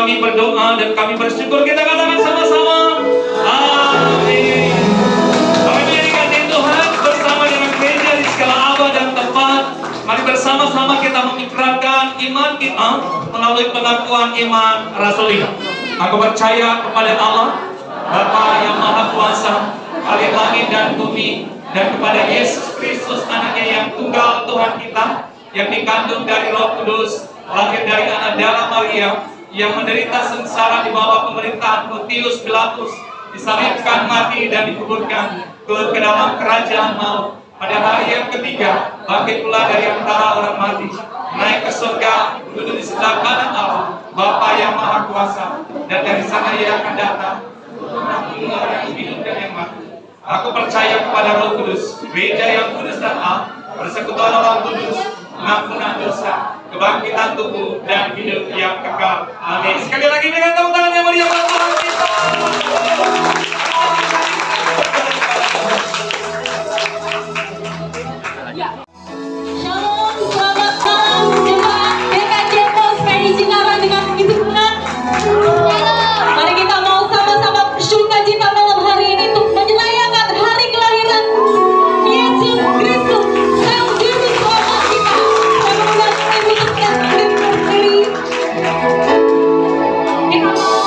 kami berdoa dan kami bersyukur. Kita katakan sama-sama, amin. Kami menyanyikan Tuhan bersama dengan gereja di segala abad dan tempat. Mari bersama-sama kita mengikrarkan iman kita melalui pengakuan iman rasuli. Aku percaya kepada Allah, Bapa yang Maha Kuasa, Bapa langit dan bumi, dan kepada Yesus Kristus anaknya yang tunggal Tuhan kita, yang dikandung dari Roh Kudus, lahir dari anak darah Maria, yang menderita sengsara di bawah pemerintahan Pontius Pilatus, disalibkan, mati dan dikuburkan, turun ke dalam kerajaan maut. Pada hari yang ketiga, bangkit pula dari antara orang mati, naik ke surga, duduk di sebelah kanan Allah, Bapa yang Maha Kuasa, dan dari sana Ia akan datang untuk mengampuni orang yang hidup dan yang mati. Aku percaya kepada Roh Kudus, gereja yang kudus dan am, persekutuan orang kudus, pengampunan dosa, kebangkitan tubuh, dan hidup yang kekal. Amin. Sekali lagi dengan tepuk tangan yang meriah buat Tuhan kita. Shalom, selamat malam jemaat GKJ Pospedi Cikarang dengan begitu senang. Mari kita mau sama-sama bersuka cita malam hari ini untuk menyelayakan hari kelahiran Yesus Kristus, Sang Juru Selamat kita. Saya mengundang Ibu untuk datang dan berdiri. Kita mau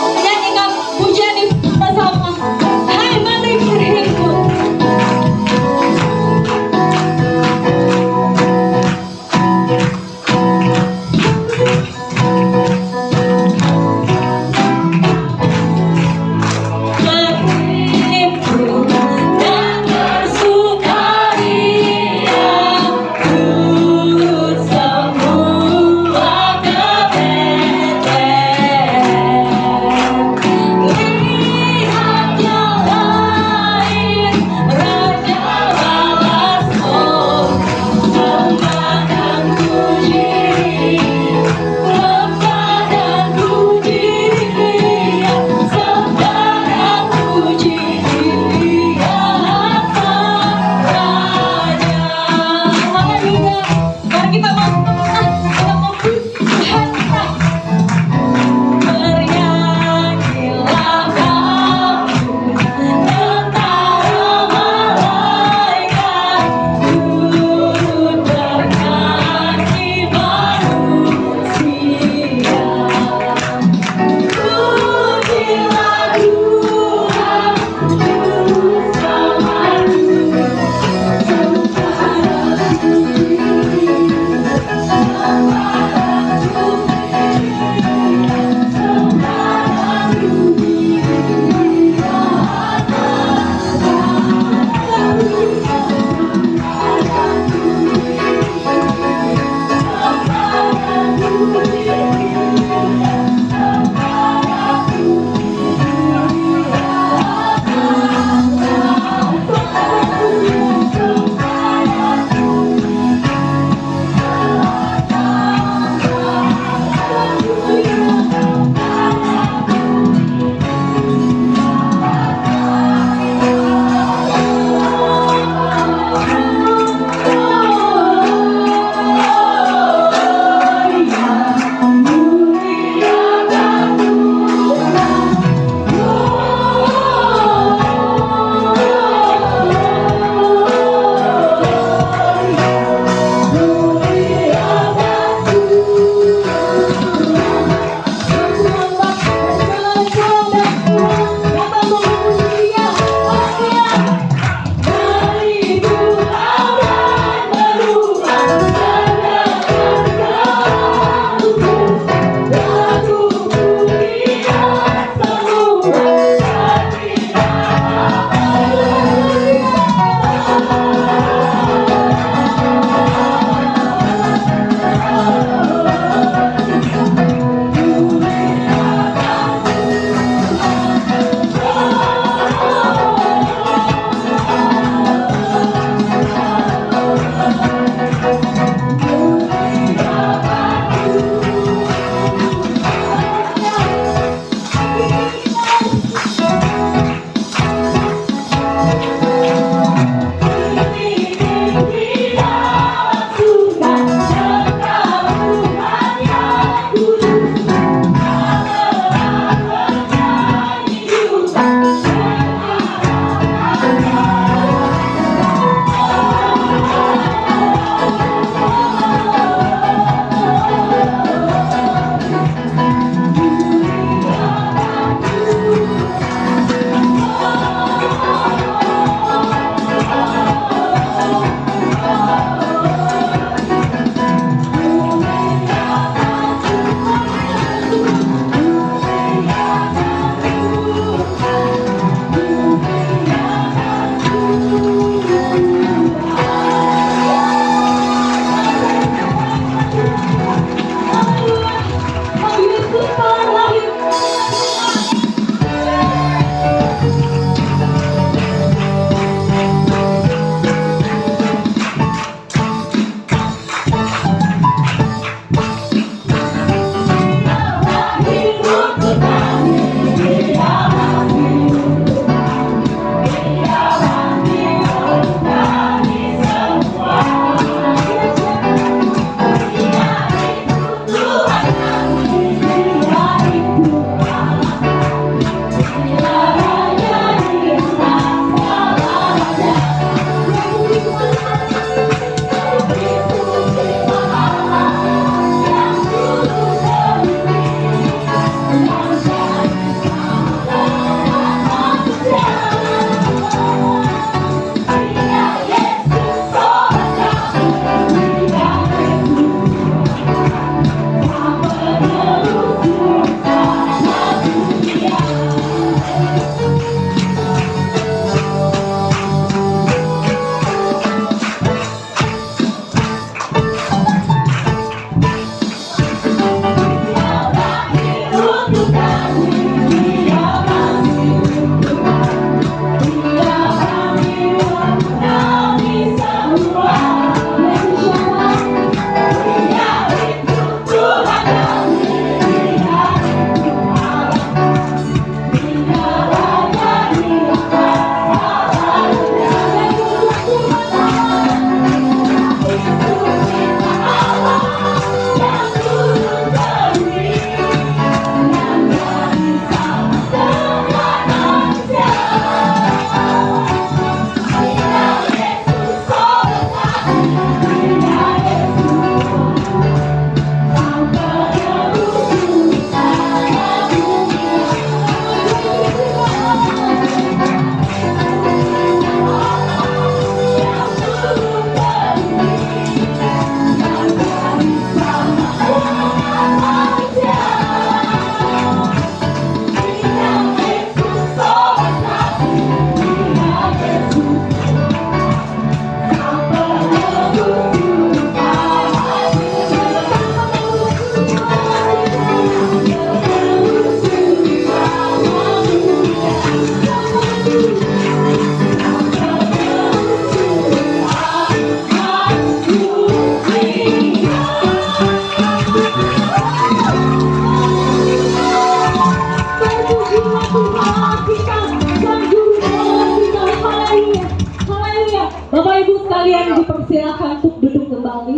Bapak Ibu sekalian dipersilakan untuk duduk kembali.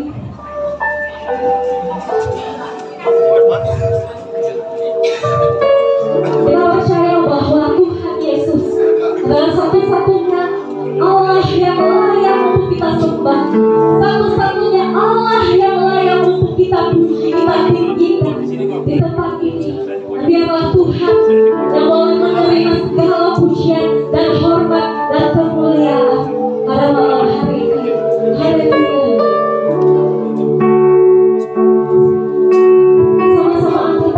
Kita percaya bahwa Tuhan Yesus adalah satu-satunya Allah yang layak untuk kita sembah, satu-satunya Allah yang layak untuk kita puji, kita tinggikan di tempat ini. Dan biarlah Tuhan yang boleh menerima segala pujian dan hormat dan kemuliaan pada malam hari ini. Haleluya. Sama-sama angkat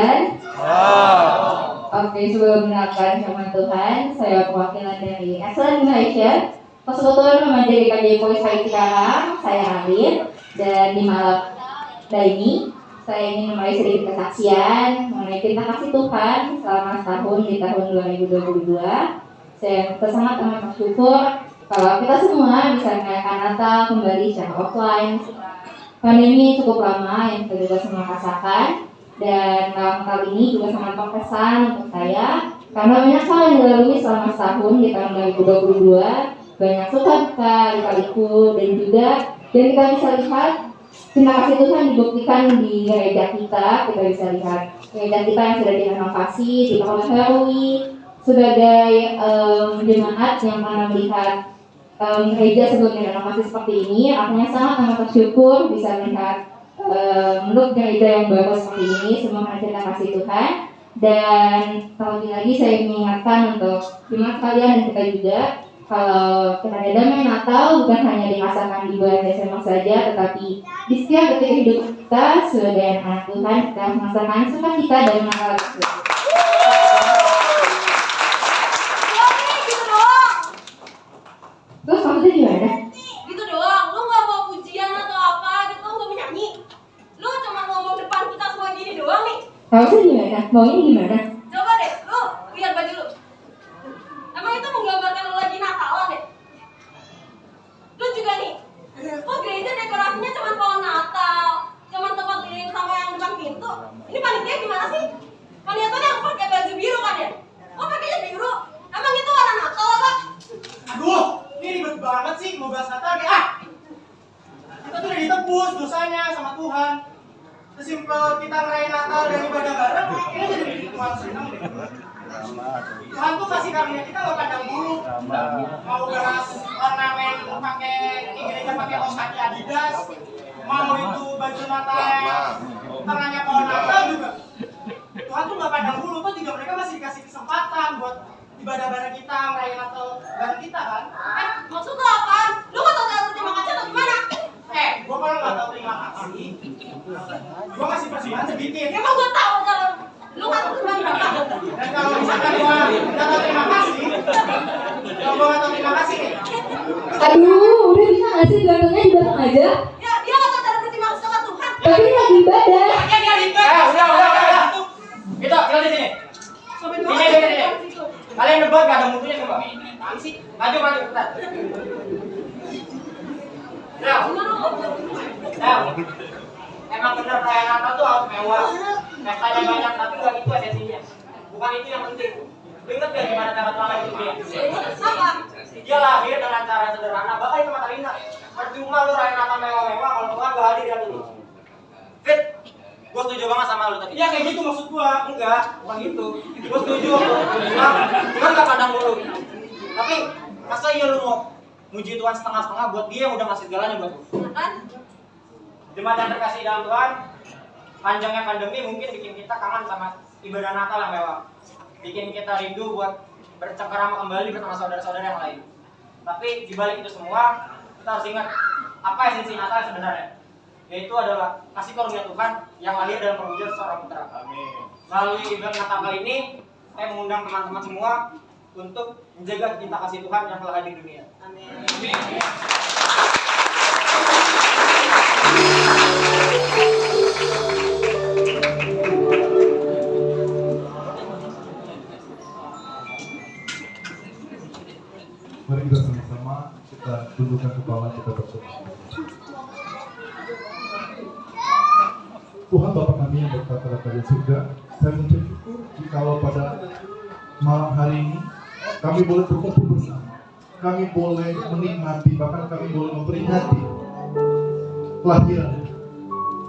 sekalian. Oke, sebelum mendengarkan firman Tuhan, saya perwakilan dari Excellent Indonesia, Persekutuan Remaja GKJ Polis Hai Cikarang, saya Arin, dan di malam ini saya ingin memulai sedikit kesaksian mengenai cinta kasih Tuhan selama setahun di tahun 2022. Saya sangat amat bersyukur kalau kita semua bisa merayakan Natal kembali secara offline. Pandemi cukup lama yang kita juga semua rasakan. Dan malam kali ini juga sangat berkesan untuk saya karena banyak hal yang dilalui selama setahun di tahun 2022, banyak suka duka, lika-liku, dan kita bisa lihat cinta kasih Tuhan dibuktikan di gereja kita bisa lihat gereja kita yang sudah direnovasi, diperbaharui sebagai jemaat yang pernah melihat gereja sebelum direnovasi seperti ini, artinya sangat amat bersyukur bisa melihat menurut gereja yang baru seperti ini, semua karena cinta kasih Tuhan. Dan terlebih lagi saya mengingatkan untuk jemaat kalian dan kita juga, kalau kita damai Natal bukan hanya dirasakan di bulan Desember saja, tetapi di setiap detik hidup kita sebagai anak Tuhan, kita merasakan sukacita dan Natal tersebut. Terus maksudnya gimana? Gitu doang, lu gak mau pujian atau apa gitu, lu gak mau nyanyi. Lu cuma ngomong depan kita semua gini doang nih. Maksudnya gimana? Maunya gimana? Coba deh, lu lihat baju lu. Emang itu menggambarkan lu lagi Natalan deh? Lu juga nih, kok gereja dekorasinya cuma pohon Natal, cuma tempat lilin sama yang depan pintu. Ini panitia gimana sih? Panitia yang pakai baju biru kan ya? Kok pakainya biru? Emang itu warna Natal apa? Aduh, ini ribet banget sih mau bahas Natal kayak kita tuh udah ditebus dosanya sama Tuhan. Sesimpel kita ngerayain Natal dan ibadah bareng, ini jadi Tuhan senang deh. Tuhan tuh kasih karunia kita gak pandang bulu. Mau bahas ornamen pakai di gereja pakai kaos kaki Adidas, mau itu baju Natal warnanya pohon Natal juga. Tuhan tuh gak pandang bulu, tuh juga mereka masih dikasih kesempatan buat ibadah bareng kita, ngerayain Natal bareng kita kan. Maksud lu apaan? Lu gak tau cara terima kasih atau gimana? Gua kalau nggak tahu terima kasih, gua masih persembahan sedikit. Emang gua tahu kalau lu gak tahu terima kasih. Dan kalau misalkan gua nggak tahu terima kasih, kalau gua nggak tahu terima kasih, Aduh, udah bisa nggak sih gantungnya di belakang aja? Ya, dia gak tahu cara berterima kasih sama Tuhan. Tapi ini lagi ibadah. udah. Itu, kita di sini. Sini. Kalian debat gak ada mutunya coba. Apaan sih? Maju, bentar. Emang bener perayaan Natal tuh harus mewah, pestanya banyak, tapi gak itu esensinya. Bukan itu yang penting. Lu inget gak gimana cara Tuhan lahir dia? Apa? Dia lahir dengan cara sederhana, bahkan itu kata Rina. Percuma lu rayain Natal mewah-mewah kalau Tuhan gak hadir di hati lu. Fit, gue setuju banget sama lu tadi. Iya kayak gitu maksud gua. Enggak, bukan gitu. Gue setuju Tuhan gak pandang bulu. Tapi masa iya lu mau muji Tuhan setengah-setengah buat dia yang udah ngasih segalanya buat lu? Kan? Jemaat yang terkasih dalam Tuhan, panjangnya pandemi mungkin bikin kita kangen sama ibadah Natal yang mewah. Bikin kita rindu buat bercengkerama kembali bersama saudara-saudara yang lain. Tapi dibalik itu semua, kita harus ingat apa esensi Natal sebenarnya. Yaitu adalah kasih karunia Tuhan yang lahir dalam perwujudan seorang putra. Amin. Melalui ibadah Natal kali ini, saya mengundang teman-teman semua untuk menjaga cinta kasih Tuhan yang telah hadir di dunia. Amin. Mari kita sama-sama kita tundukkan kepala kita berdoa. Tuhan Bapa kami yang berkata di surga, saya mengucap syukur jikalau pada malam hari ini kami boleh berkumpul bersama, kami boleh menikmati, bahkan kami boleh memperingati kelahiran.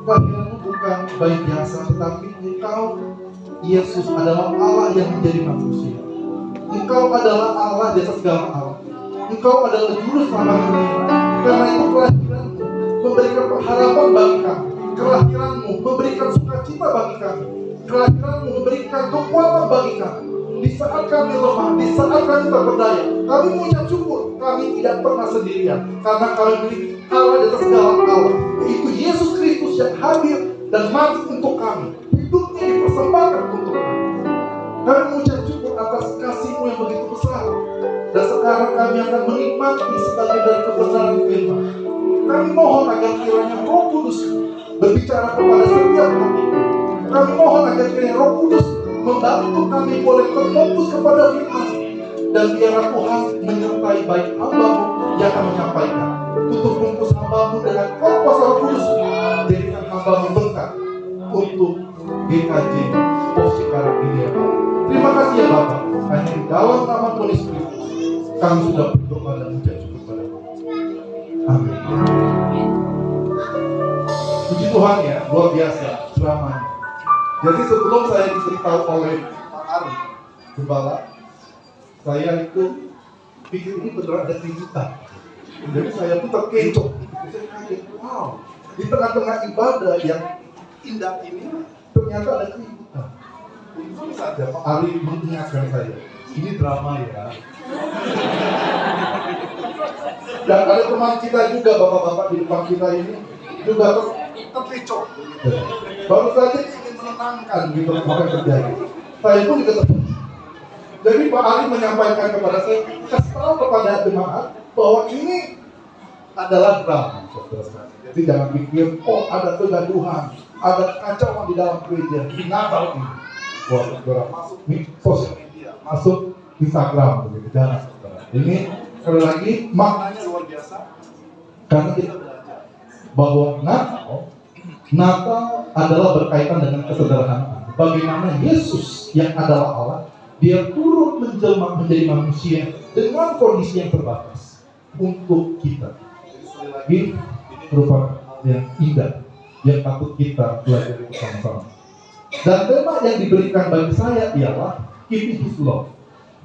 Kelahiranmu bukan bayi biasa, tetapi Engkau Yesus adalah Allah yang menjadi manusia. Engkau adalah Allah di atas segala Allah. Engkau adalah juru selamat dunia. Karena itu kelahiranmu memberikan pengharapan bagi kami. Kelahiranmu memberikan sukacita bagi kami. Kelahiranmu memberikan kekuatan bagi kami. Di saat kami lemah, di saat kami tak berdaya, kami mengucap syukur. Kami tidak pernah sendirian, karena kami memiliki Allah di atas segala Allah, yaitu Yesus Kristus yang hadir dan mati untuk kami. Hidupnya dipersembahkan persembahkan untuk kami. Kami mengucap syukur atas kasih-Mu yang begitu besar. Dan sekarang kami akan menikmati sebagian dari kebenaran firman. Kami mohon agar kiranya Roh Kudus berbicara kepada setiap kami. Kami mohon agar kiranya Roh Kudus membantu kami boleh terfokus kepada firman. Dan biarlah Tuhan menyertai baik hamba-Mu yang akan menyampaikan. Tutup bungkus hamba-Mu dengan kuasa Roh Kudus. Jadikan hamba-Mu berkat untuk GKJ Pos Cikarang ini ya Bapak. Terima kasih ya Bapak. Hanya di dalam nama Tuhan Yesus kami sudah berdoa dan mengucap syukur pada-Mu. Amin. Puji Tuhan ya, luar biasa ceramahnya. Jadi sebelum saya diberitahu oleh Pak Ari, Gembala, saya itu pikir ini beneran ada keributan. Jadi saya tuh terkecoh. Saya kaget, wow, di tengah-tengah ibadah yang indah ini ternyata ada keributan. Untung saja Pak Ari mengingatkan saya, ini drama ya. Dan ada teman kita juga, bapak-bapak di depan kita ini juga terkecoh. Baru saja ingin menenangkan gitu apa yang terjadi. Saya pun juga terkecoh. Jadi Pak Ali menyampaikan kepada saya, kasih tahu kepada jemaat bahwa ini adalah drama, saudara. Jadi jangan pikir, oh ada kegaduhan, ada kacauan di dalam gereja di Natal ini. Wah, saudara masuk nih sosial media, masuk Instagram begitu, jangan saudara. Ini sekali lagi maknanya luar biasa, karena kita belajar bahwa Natal adalah berkaitan dengan kesederhanaan. Bagaimana Yesus yang adalah Allah, Dia turun menjelma menjadi manusia dengan kondisi yang terbatas untuk kita. Jadi sekali lagi ini merupakan yang indah yang patut kita pelajari bersama-sama. Dan tema yang diberikan bagi saya ialah keeping His love.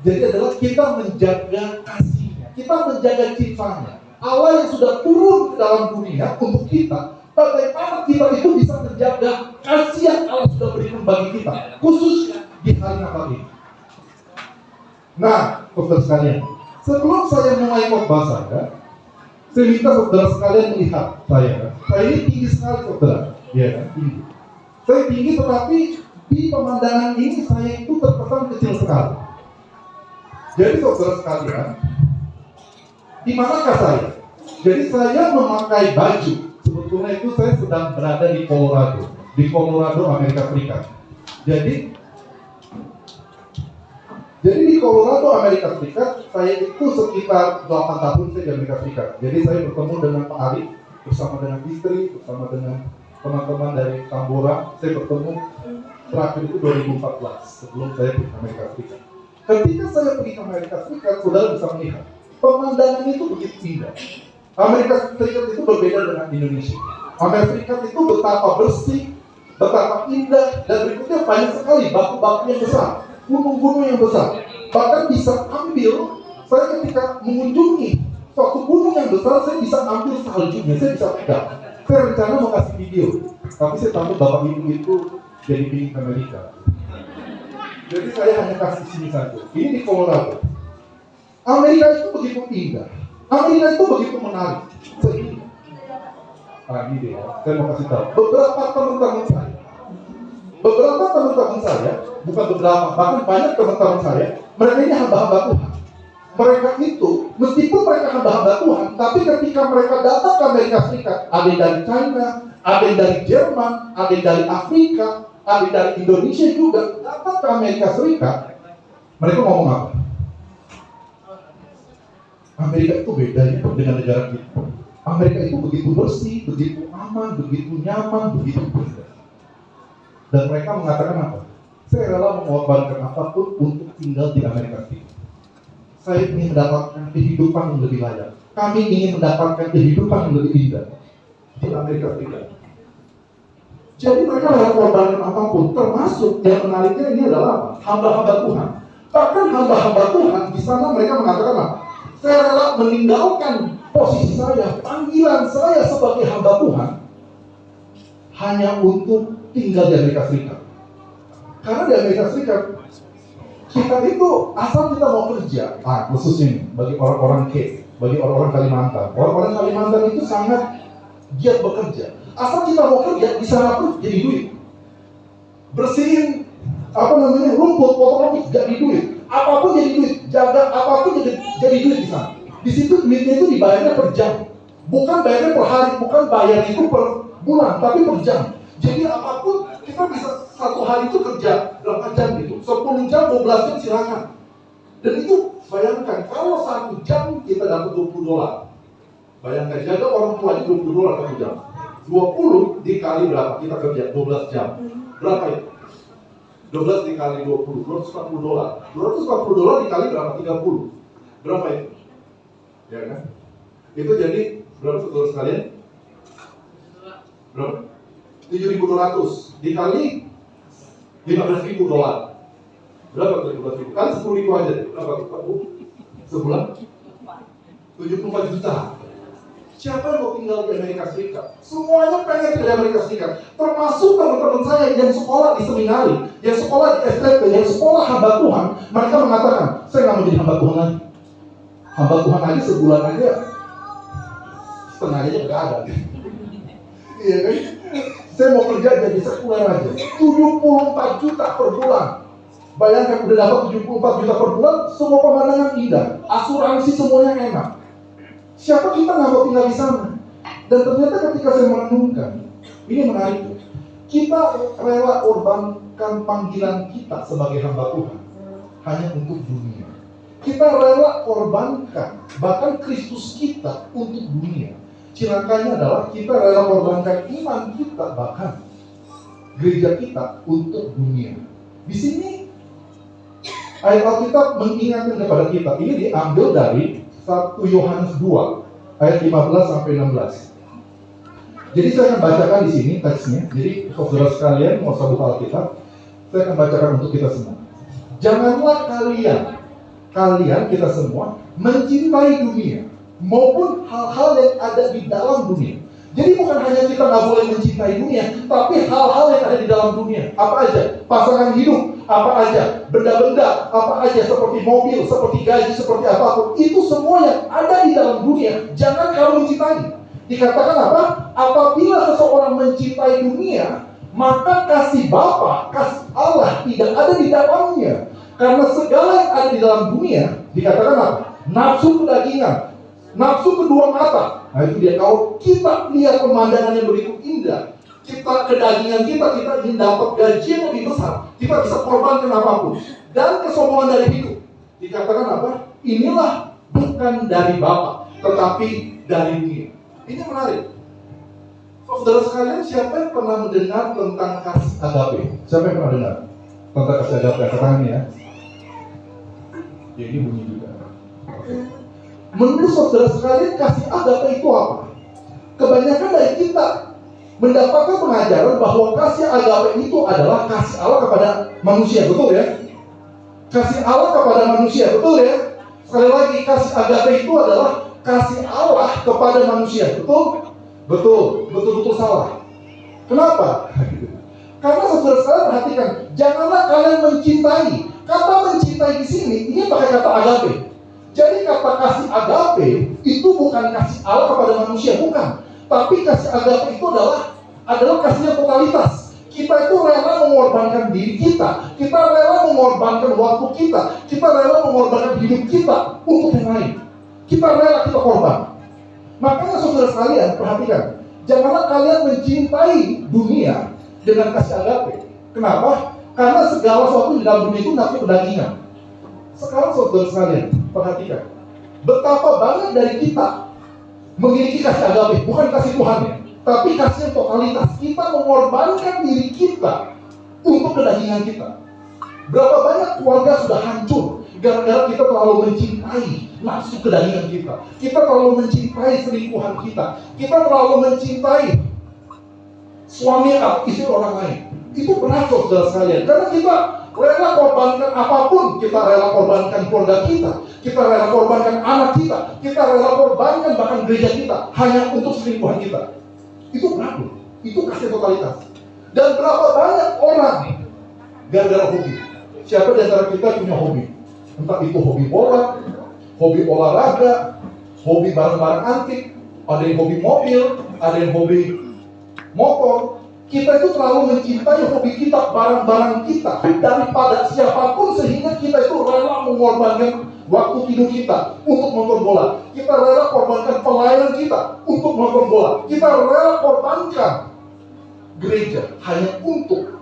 Jadi adalah kita menjaga kasihnya, kita menjaga cintanya. Allah yang sudah turun ke dalam dunia untuk kita. Bagaimana kita itu bisa menjaga kasih yang Allah sudah berikan bagi kita, khususnya di hari Natal ini. Nah, saudara sekalian, sebelum saya mulai khotbah saya minta saudara sekalian melihat saya. Saya ini tinggi sekali saudara, ya kan, tinggi. Saya tinggi tetapi di pemandangan ini saya itu terkesan kecil sekali. Jadi saudara sekalian, di manakah saya? Jadi saya memakai baju. Sebetulnya itu saya sedang berada di Colorado, Amerika Serikat. Jadi di Colorado, Amerika Serikat, saya itu sekitar 8 tahun saya di Amerika Serikat. Jadi saya bertemu dengan Pak Ari, bersama dengan istri, bersama dengan teman-teman dari Tambora. Saya bertemu terakhir itu 2014, sebelum saya pergi ke Amerika Serikat. Ketika saya pergi ke Amerika Serikat, saudara bisa melihat, pemandangan itu begitu indah. Amerika Serikat itu berbeda dengan Indonesia. Amerika Serikat itu betapa bersih, betapa indah, dan berikutnya banyak sekali batu-batu yang besar, gunung-gunung yang besar. Bahkan bisa ambil, saya ketika mengunjungi suatu gunung yang besar, saya bisa ambil saljunya, saya bisa pegang. Saya rencana mau kasih video, tapi saya takut bapak ibu itu jadi pilih Amerika. Jadi saya hanya kasih sini saja. Ini di Colorado. Amerika itu begitu indah. Amerika itu begitu menarik. Sehingga, ini deh, saya mau kasih tahu. Beberapa teman-teman saya, bukan beberapa, bahkan banyak teman-teman saya, mereka ini hamba-hamba Tuhan. Mereka itu, meskipun mereka hamba-hamba Tuhan, tapi ketika mereka datang ke Amerika Serikat, ada yang dari China, ada yang dari Jerman, ada yang dari Afrika, ada yang dari Indonesia juga, datang ke Amerika Serikat, mereka ngomong apa? Amerika itu beda ya dengan negara kita. Amerika itu begitu bersih, begitu aman, begitu nyaman, begitu indah. Dan mereka mengatakan apa? Saya rela mengorbankan apapun untuk tinggal di Amerika Serikat. Saya ingin mendapatkan kehidupan yang lebih layak. Kami ingin mendapatkan kehidupan yang lebih indah di Amerika Serikat. Jadi mereka rela mengorbankan apapun, termasuk yang menariknya ini adalah apa? Hamba-hamba Tuhan. Bahkan hamba-hamba Tuhan di sana mereka mengatakan apa? Saya rela meninggalkan posisi saya, panggilan saya sebagai hamba Tuhan hanya untuk tinggal di Amerika Serikat. Karena di Amerika Serikat kita itu asal kita mau kerja, khususnya ini, bagi orang-orang K, bagi orang-orang Kalimantan. Orang-orang Kalimantan itu sangat giat bekerja. Asal kita mau kerja, di sana pun jadi duit. Bersihin rumput, potong rumput jadi duit. Apapun jadi duit, jaga apapun jadi duit di sana. Di situ duitnya itu dibayarnya per jam, bukan bayarnya per hari, bukan bayar itu per bulan, tapi per jam. Jadi apapun kita bisa satu hari itu kerja berapa jam gitu, 10 jam, 12 jam silakan. Dan itu bayangkan kalau 1 jam kita dapat $20. Bayangkan jaga orang tua aja $20 per jam. 20 dikali berapa? Kita kerja 12 jam. Berapa itu? 12 dikali 20, $240. $240 dikali berapa? 30. Berapa itu? Ya kan? Itu jadi berapa saudara sekalian? Berapa? 7.200 dikali $15.000. Berapa tuh 15.000? Kan 10.000 aja. Berapa tuh? Sebulan? 74 juta. Siapa yang mau tinggal di Amerika Serikat? Semuanya pengen di Amerika Serikat. Termasuk teman-teman saya yang sekolah di seminari, yang sekolah di STT, yang sekolah hamba Tuhan. Mereka mengatakan, saya nggak mau jadi hamba Tuhan lagi. Hamba Tuhan aja sebulan aja setengahnya nggak ada. Iya kan? Saya mau kerja jadi sekuler aja. 74 juta per bulan. Bayangkan udah dapat 74 juta per bulan, semua pemandangan indah, asuransi semuanya enak. Siapa kita nggak mau tinggal di sana? Dan ternyata ketika saya merenungkan, ini menarik. Kita rela korbankan panggilan kita sebagai hamba Tuhan hanya untuk dunia. Kita rela korbankan bahkan Kristus kita untuk dunia. Cilakanya adalah kita rela korbankan iman kita bahkan gereja kita untuk dunia. Di sini ayat Alkitab mengingatkan kepada kita. Ini diambil dari 1 Yohanes 2 ayat 15 sampai 16. Jadi saya akan bacakan di sini teksnya. Jadi saudara sekalian mau buka Alkitab, saya akan bacakan untuk kita semua. Janganlah kalian kita semua mencintai dunia maupun hal-hal yang ada di dalam dunia. Jadi bukan hanya kita nggak boleh mencintai dunia, tapi hal-hal yang ada di dalam dunia. Apa aja? Pasangan hidup, apa aja? Benda-benda, apa aja? Seperti mobil, seperti gaji, seperti apapun. Itu semua yang ada di dalam dunia, jangan kamu mencintai. Dikatakan apa? Apabila seseorang mencintai dunia, maka kasih Bapa, kasih Allah tidak ada di dalamnya. Karena segala yang ada di dalam dunia, dikatakan apa? Nafsu kedagingan, nafsu kedua mata. Nah itu dia, kalau kita lihat pemandangan yang begitu indah, kita kedagingan kita ingin dapat gaji yang lebih besar, kita bisa korbankan apapun. Dan kesombongan dari hidup, dikatakan apa? Inilah bukan dari Bapa, tetapi dari dunia. Ini menarik. Saudara sekalian, siapa yang pernah mendengar tentang kasih agape? Siapa yang pernah dengar tentang kasih agape? Katakan ya. Ya ini bunyi juga. Menurut saudara sekalian, kasih agape itu apa? Kebanyakan dari kita mendapatkan pengajaran bahwa kasih agape itu adalah kasih Allah kepada manusia, betul ya? Kasih Allah kepada manusia, betul ya? Sekali lagi, kasih agape itu adalah kasih Allah kepada manusia, betul? Betul salah. Kenapa? Karena saudara sekalian perhatikan, janganlah kalian mencintai. Kata mencintai di sini, ini pakai kata agape. Jadi kata kasih agape itu bukan kasih Allah kepada manusia, bukan. Tapi kasih agape itu adalah kasihnya totalitas. Kita itu rela mengorbankan diri kita rela mengorbankan waktu kita rela mengorbankan hidup kita untuk yang lain. Kita rela, kita korban. Makanya saudara sekalian perhatikan, janganlah kalian mencintai dunia dengan kasih agape. Kenapa? Karena segala sesuatu di dalam dunia itu nafsu kedagingan. Sekarang saudara sekalian perhatikan, betapa banyak dari kita memiliki kasih agape, bukan kasih Tuhan ya, tapi kasih totalitas. Kita mengorbankan diri kita untuk kedagingan kita. Berapa banyak keluarga sudah hancur gara-gara kita terlalu mencintai nafsu kedagingan kita. Kita terlalu mencintai selingkuhan kita. Kita terlalu mencintai suami atau istri orang lain. Itu berat saudara sekalian, karena kita rela korbankan apapun. Kita rela korbankan keluarga kita rela korbankan anak kita rela korbankan bahkan gereja kita hanya untuk selingkuhan kita. Itu berat loh. Itu kasih totalitas. Dan berapa banyak orang gara-gara hobi. Siapa di antara kita punya hobi? Entah itu hobi bola, hobi olahraga, hobi barang-barang antik, ada yang hobi mobil, ada yang hobi motor. Kita itu terlalu mencintai hobi kita, barang-barang kita daripada siapapun, sehingga kita itu rela mengorbankan waktu tidur kita untuk nonton bola. Kita rela korbankan pelayanan kita untuk nonton bola. Kita rela korbankan gereja hanya untuk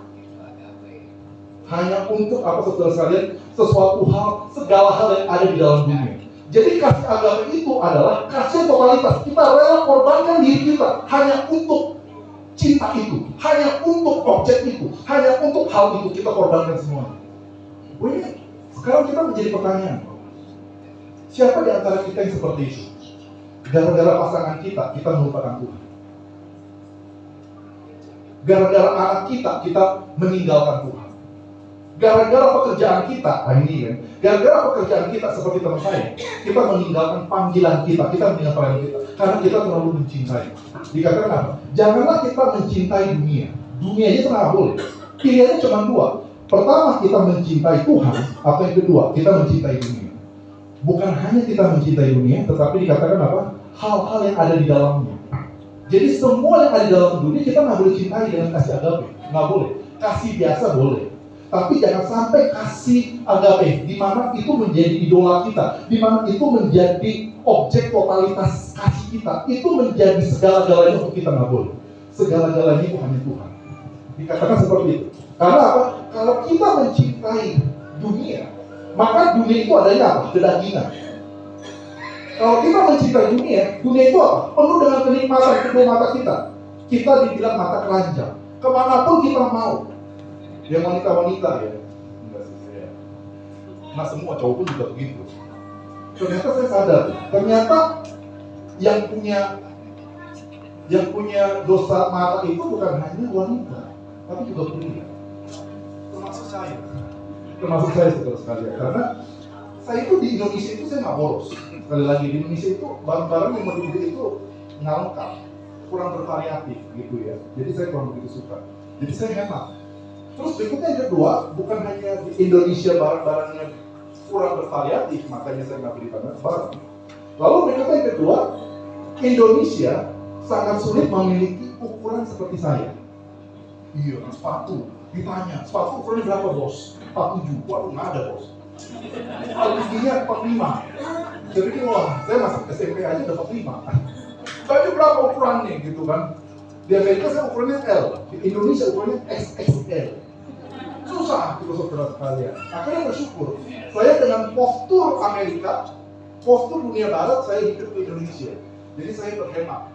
apa, saudara sekalian, sesuatu hal, segala hal yang ada di dalam dunia. Jadi kasih agape itu adalah kasih totalitas. Kita rela korbankan diri kita hanya untuk cinta itu, hanya untuk objek itu, hanya untuk hal itu kita korbankan semuanya. Ini sekarang kita menjadi pertanyaan, siapa di antara kita yang seperti itu? Gara-gara pasangan kita melupakan Tuhan. Gara-gara anak kita meninggalkan Tuhan. Gara-gara pekerjaan kita, gara-gara pekerjaan kita seperti teman saya, kita meninggalkan panggilan kita meninggalkan panggilan kita, karena kita terlalu mencintai. Dikatakan apa? Janganlah kita mencintai dunia. Dunia itu nggak boleh. Pilihannya cuma dua. Pertama, kita mencintai Tuhan, atau yang kedua, kita mencintai dunia. Bukan hanya kita mencintai dunia, tetapi dikatakan apa? Hal-hal yang ada di dalamnya. Jadi semua yang ada di dalam dunia kita nggak boleh cintai dengan kasih agape, nggak boleh. Kasih biasa boleh. Tapi jangan sampai kasih agape, di mana itu menjadi idola kita, di mana itu menjadi objek totalitas kasih kita, itu menjadi segala-galanya untuk kita, nggak boleh. Segala-galanya itu hanya Tuhan. Dikatakan seperti itu. Karena apa? Kalau kita mencintai dunia, maka dunia itu adanya apa? Kedagingan. Kalau kita mencintai dunia itu apa? Penuh dengan kenikmatan kedua mata kita. Kita dibilang mata keranjang. Kemanapun kita mau. Yang wanita-wanita ya. Enggak sih saya. Nah semua cowok pun juga begitu. Ternyata saya sadar, ternyata yang punya dosa mata itu bukan hanya wanita, tapi juga pria. Termasuk saya saudara sekalian. Karena saya itu di Indonesia itu saya nggak boros. Sekali lagi di Indonesia itu barang-barang yang berbeda itu nggak lengkap, kurang bervariatif gitu ya. Jadi saya kurang begitu suka. Jadi saya hemat. Terus berikutnya yang kedua, bukan hanya di Indonesia barang-barangnya kurang bervariatif, makanya saya nggak beli barang. Lalu berikutnya yang kedua, Indonesia sangat sulit memiliki ukuran seperti saya. Iya, sepatu. Ditanya, sepatu ukurannya berapa bos? 47. Waduh, nggak ada bos. Tingginya 45. Jadi wah, saya masuk SMP aja dapat 5. Baju berapa ukurannya gitu kan? Di Amerika saya ukurannya L, di Indonesia ukurannya XXL. Susah gitu saudara sekalian. Akhirnya bersyukur, saya dengan postur Amerika, postur dunia barat, saya hidup di Indonesia. Jadi saya berhemat.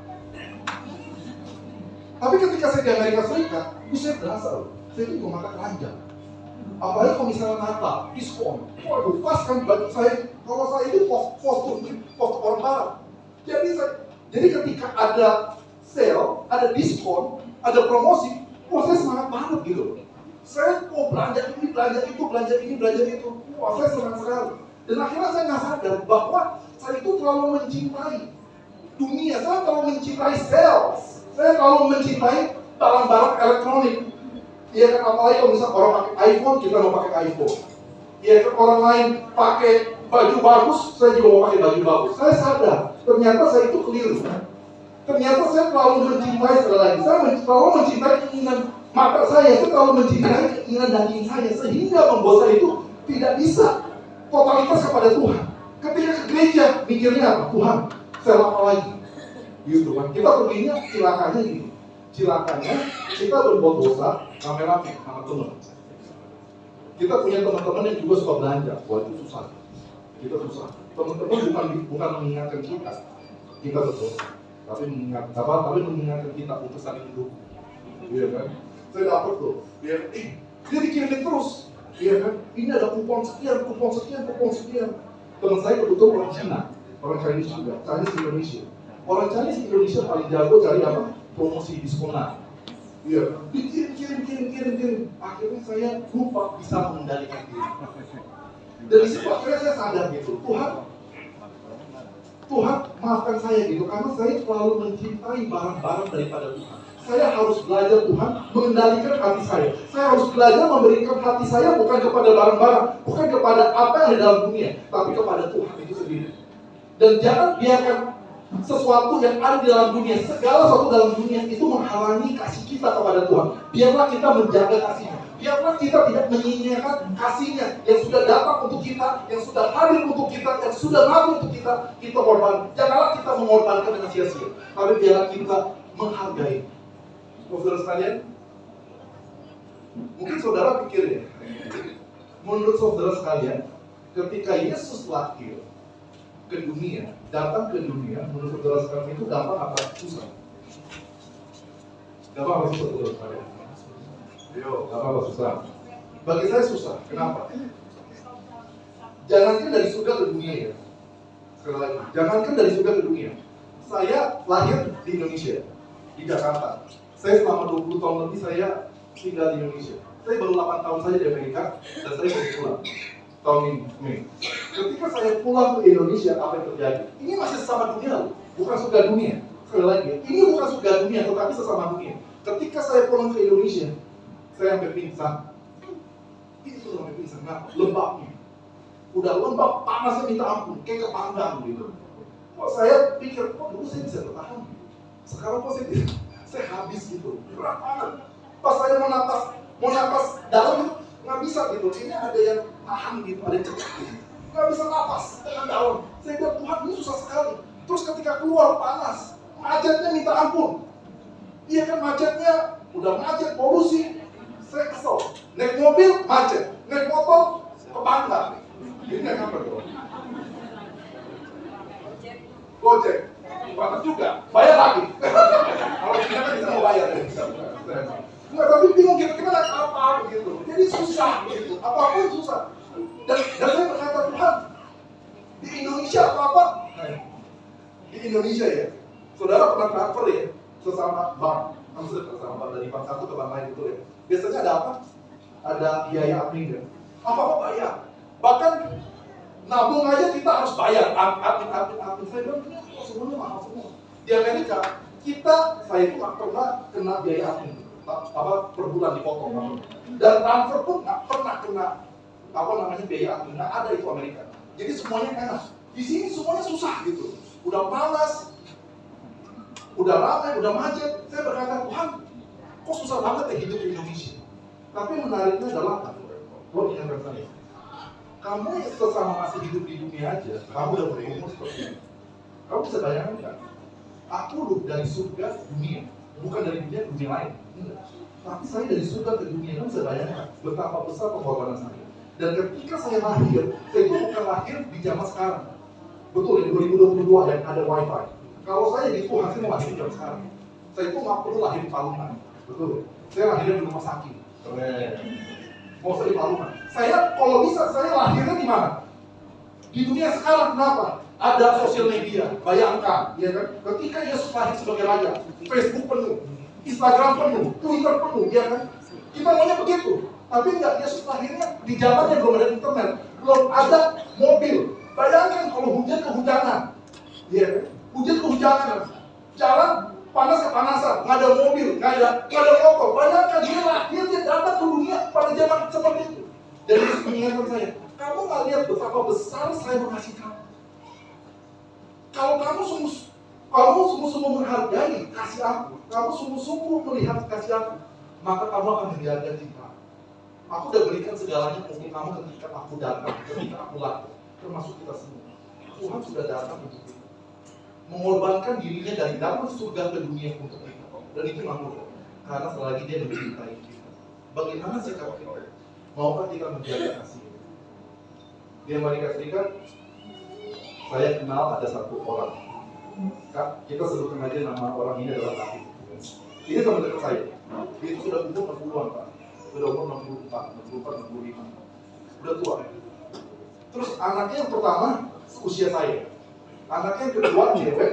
Tapi ketika saya di Amerika Serikat, saya berasa loh, saya itu juga makan keranjang. Apalagi kalau misalnya Natal, diskon. Waduh, pas kan baju saya. Kalau saya itu postur orang barat. Jadi ketika ada sale, ada diskon, ada promosi, saya semangat banget gitu. Saya belanja ini, belanja itu, belanja ini, belanja itu. Saya senang sekali. Dan akhirnya saya nggak sadar bahwa saya itu terlalu mencintai dunia. Saya terlalu mencintai sales. Saya terlalu mencintai barang-barang elektronik. Iya kan, apalagi kalau misalnya orang pakai iPhone, kita mau pakai iPhone. Iya kan, orang lain pakai baju bagus, saya juga mau pakai baju bagus. Saya sadar, ternyata saya itu keliru. Ternyata saya terlalu mencintai, sekali lagi, saya terlalu mencintai keinginan mata saya terlalu mencintai keinginan daging saya, sehingga membuat saya itu tidak bisa totalitas kepada Tuhan. Ketika ke gereja, mikirnya apa? Tuhan, saya apa lagi? Gitu kan, kita perginya cilakanya gini. Cilakanya, kita berbuat dosa, rame-rame sama teman. Kita punya teman-teman yang juga suka belanja. Wah, itu susah. Kita susah. Teman-teman bukan mengingatkan kita berdosa, tapi mengingatkan kita untuk saling hidup. Iya kan? Saya dapat tuh, dia dikirimin terus. Iya kan? Ini ada kupon sekian. Teman saya kebetulan orang Cina, orang Chinese juga, Chinese Indonesia. Orang Chinese Indonesia paling jago cari apa? Promosi diskonan. Iya, dikirim. Akhirnya saya lupa bisa mengendalikan diri. Dari situ akhirnya saya sadar gitu, Tuhan maafkan saya gitu, karena saya terlalu mencintai barang-barang daripada Tuhan. Saya harus belajar Tuhan mengendalikan hati saya. Saya harus belajar memberikan hati saya bukan kepada barang-barang, bukan kepada apa yang ada dalam dunia, tapi kepada Tuhan itu sendiri. Dan jangan biarkan sesuatu yang ada di dalam dunia, segala sesuatu dalam dunia itu menghalangi kasih kita kepada Tuhan. Biarlah kita menjaga kasih-Nya. Biarlah kita tidak menyia-nyiakan kasih-Nya yang sudah datang untuk kita, yang sudah hadir untuk kita, yang sudah mati untuk kita korban. Janganlah kita mengorbankan dengan sia-sia. Tapi biarlah kita menghargai. Saudara sekalian, mungkin saudara pikir ya, menurut saudara sekalian, ketika Yesus lahir ke dunia, datang ke dunia, menurut saudara sekalian itu gampang apa susah? Gampang apa susah saudara sekalian? Yo, gampang apa susah? Bagi saya susah. Kenapa? Jangankan dari surga ke dunia ya. Sekali lagi, jangankan dari surga ke dunia. Saya lahir di Indonesia, di Jakarta. Saya selama 20 tahun lebih saya tinggal di Indonesia. Saya baru 8 tahun saja di Amerika dan saya baru pulang tahun ini, Mei. Ketika saya pulang ke Indonesia, apa yang terjadi? Ini masih sesama dunia loh, bukan surga dunia. Sekali lagi, ini bukan surga dunia, tetapi sesama dunia. Ketika saya pulang ke Indonesia, saya sampai pingsan. Ini tuh sampai pingsan, nah, lembabnya. Udah lembab, panasnya minta ampun, kayak kepanggang gitu. Kok saya pikir, kok dulu saya bisa bertahan? Sekarang kok saya habis gitu, berat banget. Pas saya mau napas dalam itu nggak bisa gitu. Ini ada yang tahan gitu, ada yang cekak gitu. Nggak bisa napas dengan dalam. Saya bilang Tuhan ini susah sekali. Terus ketika keluar panas, macetnya minta ampun. Iya kan macetnya, udah macet polusi. Saya kesel. Naik mobil macet, naik motor kepanggang. Ini naik apa tuh? Gojek. Banget juga, bayar lagi. Kalau kita kan bisa mau bayar. Nggak, tapi bingung kita naik apa begitu. Jadi susah begitu, apapun susah. Dan saya berkata Tuhan, di Indonesia apa? Di Indonesia ya, saudara pernah transfer ya, sesama bank, maksudnya sesama bank dari bank satu ke bank lain itu ya. Biasanya ada apa? Ada biaya admin ya. Apa bayar? Bahkan nabung aja kita harus bayar. Admin. Saya bilang ini semuanya mahal semua. Di Amerika saya itu nggak pernah kena biaya admin. Per bulan dipotong, dan transfer pun nggak pernah kena biaya admin. Nggak ada itu Amerika. Jadi semuanya enak. Di sini semuanya susah gitu. Udah panas, udah ramai, udah macet. Saya berkata Tuhan, kok susah banget ya hidup di Indonesia. Tapi menariknya adalah, lo ingat saya, kamu yang sesama masih hidup di dunia aja, kamu udah berumur seperti ini. Kamu bisa bayangkan nggak? Aku loh dari surga ke dunia, bukan dari dunia ke dunia lain. Tapi saya dari surga ke dunia, kamu bisa bayangkan betapa besar pengorbanan saya. Dan ketika saya lahir, saya itu bukan lahir di zaman sekarang. Betul, di 2022 yang ada wifi. Kalau saya di Tuhan, saya mau lahir di zaman sekarang. Saya itu nggak perlu lahir di Palungan. Betul, saya lahirnya di rumah sakit. Mau saya di Palungan. Saya kalau bisa, saya lahirnya di mana? Di dunia sekarang, kenapa? Ada sosial media, bayangkan, ya kan? Ketika Yesus lahir sebagai raja, Facebook penuh, Instagram penuh, Twitter penuh, ya kan? Kita maunya begitu, tapi enggak, Yesus lahirnya di zamannya belum ada internet, belum ada mobil. Bayangkan kalau hujan kehujanan, ya kan? Hujan kehujanan, jalan panas kepanasan, nggak ada mobil, nggak ada motor. Bayangkan dia datang ke dunia pada zaman seperti itu. Dan Yesus mengingatkan saya, kamu nggak lihat betapa besar saya mengasihi kamu. Kalau kamu sungguh-sungguh menghargai kasih aku, kamu sungguh-sungguh melihat kasih aku, maka kamu akan menjaga cinta. Aku udah berikan segalanya untuk kamu ketika aku datang, ketika aku lahir, termasuk kita semua. Tuhan sudah datang untuk kita, mengorbankan dirinya dari dalam surga ke dunia untuk kita, dan itu nggak mudah, karena selagi dia mencintai kita. Bagaimana sikap kita? Maukah kita menjaga kasih? Di Amerika Serikat, saya kenal ada satu orang. Kita sebutkan aja nama orang ini adalah David. Ini teman dekat saya. Dia itu sudah umur 60-an, Pak. Sudah umur 64, 65. Udah tua. Terus anaknya yang pertama usia saya. Anaknya yang kedua cewek.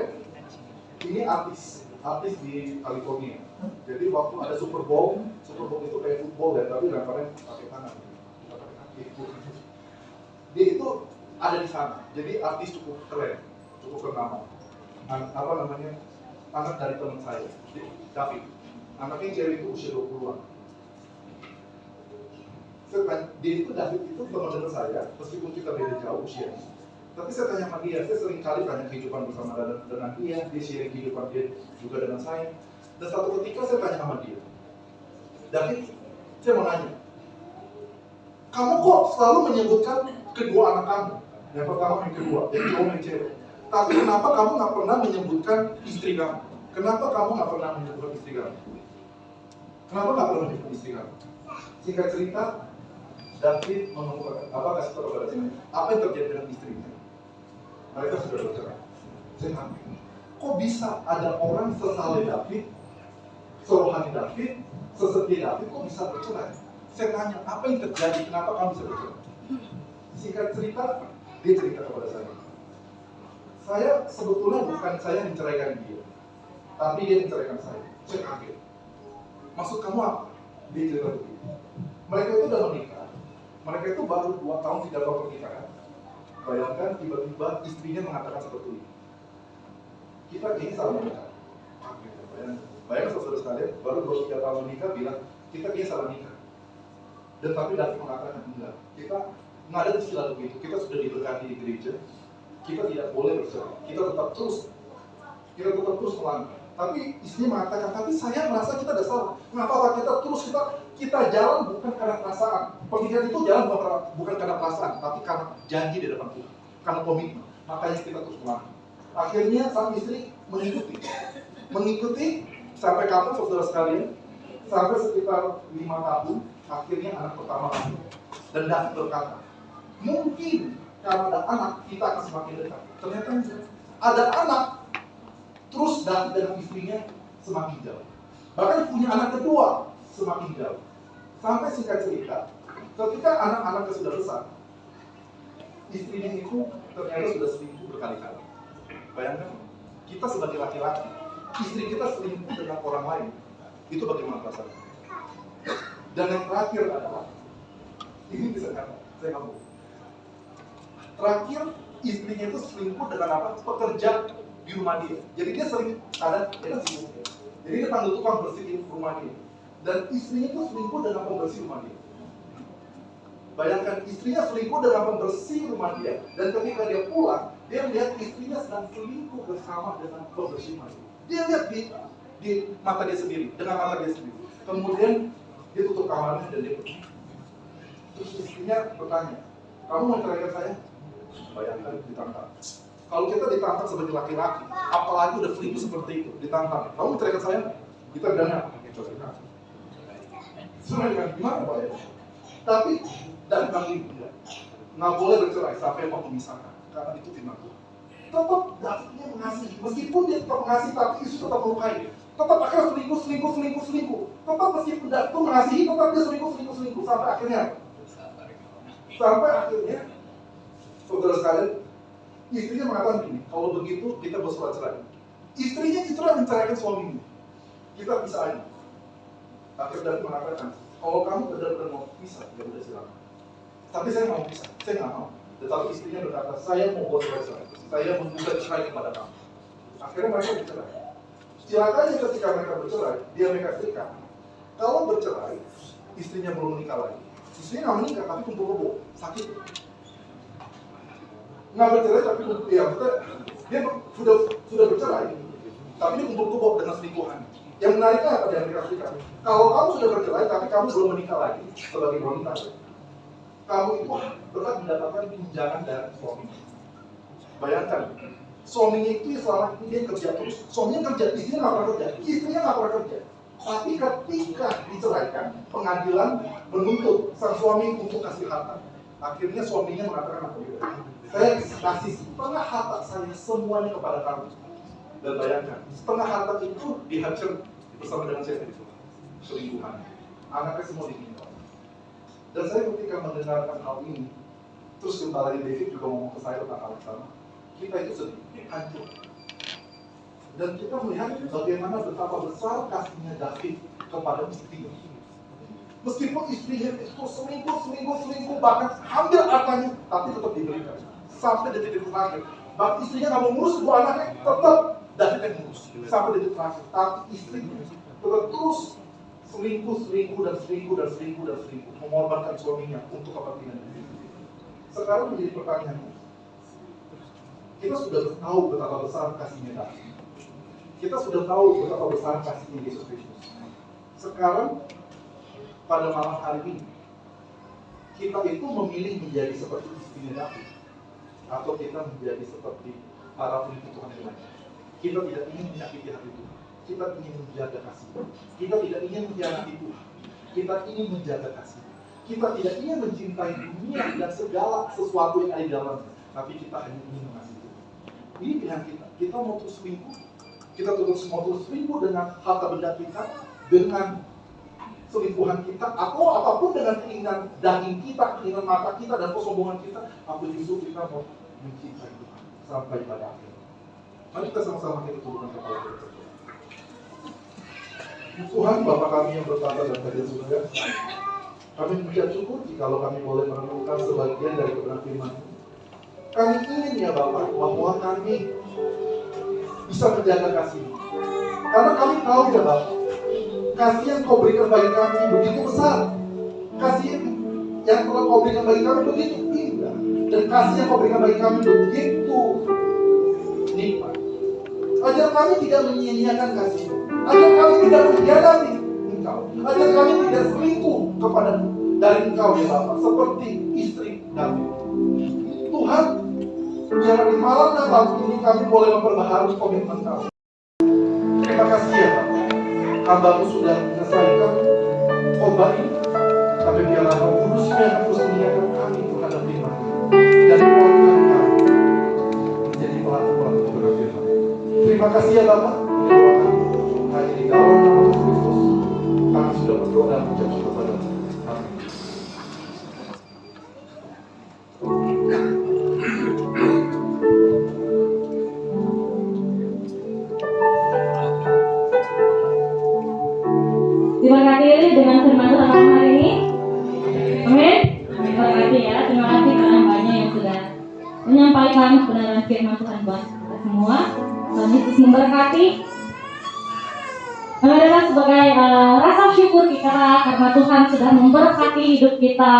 Ini artis di California. Jadi waktu ada Super Bowl itu kayak football ya, tapi lemparnya pakai tangan. Dia itu ada di sana. Jadi artis cukup keren, cukup ternama. Anak dari teman saya, David. Anaknya cewek itu usia 20-an. David itu teman dekat saya, meskipun kita beda jauh usianya. Tapi saya tanya sama dia, saya sering kali tanya kehidupan bersama dengan dia sharing kehidupan dia juga dengan saya. Dan satu ketika saya tanya sama dia, David, saya mau nanya, kamu kok selalu menyebutkan kedua anak kamu? Yang pertama, yang kedua, yang cowok, yang cewek. Tapi kenapa kamu nggak pernah menyebutkan istri kamu? Kenapa kamu nggak pernah menyebutkan istri kamu? Kenapa nggak pernah menyebutkan istri kamu? Singkat cerita, David menemukan kasih tahu kepada saya apa yang terjadi dengan istrinya. Mereka sudah bercerai. Saya tanya, kok bisa ada orang sesaleh David, serohani David, sesetia David, kok bisa bercerai? Saya tanya, apa yang terjadi? Kenapa kamu bisa bercerai? Singkat cerita, dia cerita kepada saya. Saya sebetulnya bukan saya yang menceraikan dia, tapi dia menceraikan saya. Saya kaget. Maksud kamu apa? Dia cerita begitu. Mereka itu udah menikah. Mereka itu baru 2 tahun 3 tahun pernikahan. Bayangkan tiba-tiba istrinya mengatakan seperti ini. Kita kayaknya salah menikah. Bayangkan saudara sekalian, baru 2-3 tahun menikah bilang kita kayaknya salah nikah. Dan tapi David mengatakan enggak. Kita nggak ada istilah begitu. Kita sudah diberkati di gereja. Kita tidak boleh bercerai. Kita tetap terus melangkah. Tapi istrinya mengatakan, tapi saya merasa kita ada salah. Kenapa kita terus kita jalan bukan karena perasaan. Pernikahan itu jalan bukan karena perasaan, tapi karena janji di depan Tuhan, karena komitmen. Makanya kita terus melangkah. Akhirnya sang istri mengikuti sampai kapan saudara sekalian? Sampai sekitar 5 tahun. Akhirnya anak pertama lahir. Dan David berkata, mungkin karena ada anak kita akan semakin dekat. Ternyata ada anak, terus David dan istrinya semakin jauh. Bahkan punya anak kedua semakin jauh. Sampai singkat cerita, ketika anak-anaknya sudah besar, istrinya itu ternyata sudah selingkuh berkali-kali. Bayangkan, kita sebagai laki-laki, istri kita selingkuh dengan orang lain, itu bagaimana perasaannya? Dan yang terakhir adalah, ini bisa kata, saya nggak mau. Terakhir, istrinya itu selingkuh dengan apa? Pekerja di rumah dia. Jadi dia sering ada, dia kan sibuk ya. Jadi dia panggil tukang bersih di rumah dia. Dan istrinya itu selingkuh dengan pembersih rumah dia. Bayangkan, istrinya selingkuh dengan pembersih rumah dia. Dan ketika dia pulang, dia melihat istrinya sedang selingkuh bersama dengan pembersih rumah dia. Dia lihat di mata dia sendiri, dengan mata dia sendiri. Kemudian dia tutup kamarnya dan dia pergi. Terus istrinya bertanya, kamu mau ceraikan saya? Bayangkan ditantang. Kalau kita ditantang sebagai laki-laki, apalagi udah selingkuh seperti itu, ditantang. Kamu mau ceraikan saya? Kita dana. Sebenarnya gimana Pak ya? Tapi dan kami nggak boleh bercerai sampai waktu memisahkan, karena itu firman Tuhan. Tetap Davidnya mengasihi, meskipun dia tetap mengasihi, tapi Yesus tetap melukai. Tetap akhirnya selingkuh. Tetap meskipun David itu mengasihi, tetap dia selingkuh sampai akhirnya. Saudara sekalian, istrinya mengatakan begini, kalau begitu kita bersurat cerai. Istrinya justru yang menceraikan suaminya. Kita pisah aja. Akhirnya David mengatakan, kalau kamu benar-benar mau pisah, ya udah silakan. Tapi saya mau pisah, saya nggak mau. Tetapi istrinya berkata, saya mau bersurat cerai. Saya menggugat cerai kepada kamu. Akhirnya mereka bercerai. Celakanya ketika mereka bercerai, di Amerika Serikat, kalau bercerai, istrinya belum menikah lagi. Istrinya nggak menikah, tapi kumpul kebo, sakit. Nggak bercerai, tapi ya, dia sudah bercerai, tapi dia kumpul kebo dengan selingkuhan. Yang menariknya apa di Amerika Serikat? Kalau kamu sudah bercerai, tapi kamu belum menikah lagi sebagai wanita, kamu itu berhak mendapatkan tunjangan dari suami. Bayangkan, suaminya itu selama ini dia kerja terus. Suaminya kerja, istrinya nggak pernah kerja. Istrinya nggak pernah kerja. Tapi ketika diceraikan, pengadilan menuntut sang suami untuk kasih harta. Akhirnya suaminya mengatakan apa gitu? Saya kasih setengah harta saya semuanya kepada kamu. Dan bayangkan, setengah harta itu dihancur bersama dengan saya selingkuhan. Anaknya semua ditinggal. Dan saya ketika mendengarkan hal ini, terus kembali David juga ngomong ke saya tentang hal yang sama. Kita itu sedih, hancur. Dan kita melihat bagaimana betapa besar kasihnya David kepada istrinya. Meskipun istrinya itu selingkuh, bahkan hampir hartanya, tapi tetap diberikan. Sampai detik terakhir. Bahkan istrinya nggak mau ngurus dua anaknya, tetap David yang ngurus. Sampai detik terakhir. Tapi istrinya tetap terus selingkuh, mengorbankan suaminya untuk kepentingan diri. Sekarang menjadi pertanyaan, Kita sudah tahu betapa besar kasihnya Tuhan. Kita sudah tahu betapa besar kasihnya Yesus Kristus. Sekarang pada malam hari ini kita itu memilih menjadi seperti istrinya Daud, atau kita menjadi seperti para pengikut Tuhan yang lain. Kita tidak ingin menyakiti hati Tuhan. Kita ingin menjaga kasih. Kita tidak ingin mengkhianati Tuhan. Kita ingin menjaga kasih. Kita tidak ingin mencintai dunia dan segala sesuatu yang ada di dalamnya, tapi kita hanya ingin mengasihi Tuhan. Ini pilihan kita. Kita mau terus selingkuh. Kita mau terus selingkuh dengan harta benda kita, dengan selingkuhan kita, atau apapun dengan keinginan daging kita, keinginan mata kita, dan kesombongan kita, atau justru kita mau mencintai Tuhan sampai pada akhir. Mari kita sama-sama kita tundukkan kepala kita. Tuhan Bapa kami yang bertata dan hadir di surga, kami mengucap syukur jikalau kami boleh menemukan sebagian dari kebenaran firman. Kami ingin ya Bapa bahwa kami bisa menjaga kasih. Karena kami tahu ya Bapa, kasih yang Kau berikan bagi kami begitu besar. Kasih yang telah Kau berikan bagi kami begitu indah. Dan kasih yang Kau berikan bagi kami begitu nikmat. Ajar kami tidak menyia-nyiakan kasih. Agar kami tidak mengkhianati Engkau. Ajar kami tidak selingkuh kepada dari Engkau ya Bapa, seperti istri Daud. Tuhan, biar di malam Natal ini kami boleh memperbaharui komitmen kami. Terima kasih ya Bapa, hamba-Mu sudah menyelesaikan khotbah ini. Tapi biarlah Roh Kudus yang terus mengingatkan kami terhadap firman dan menguatkan kami menjadi pelaku-pelaku kebenaran firman. Terima kasih ya Bapa. Hanya di dalam nama Yesus Kristus kami sudah berdoa dan mengucap syukur kepada-Mu. Amin. Diberkati dengan firman Tuhan malam hari ini. Amin. Diberkati ya. Terima kasih karena banyak yang sudah menyampaikan kebenaran firman Tuhan buat kita semua. Tuhan Yesus memberkati. Kami adalah sebagai rasa syukur kita karena Tuhan sudah memberkati hidup kita.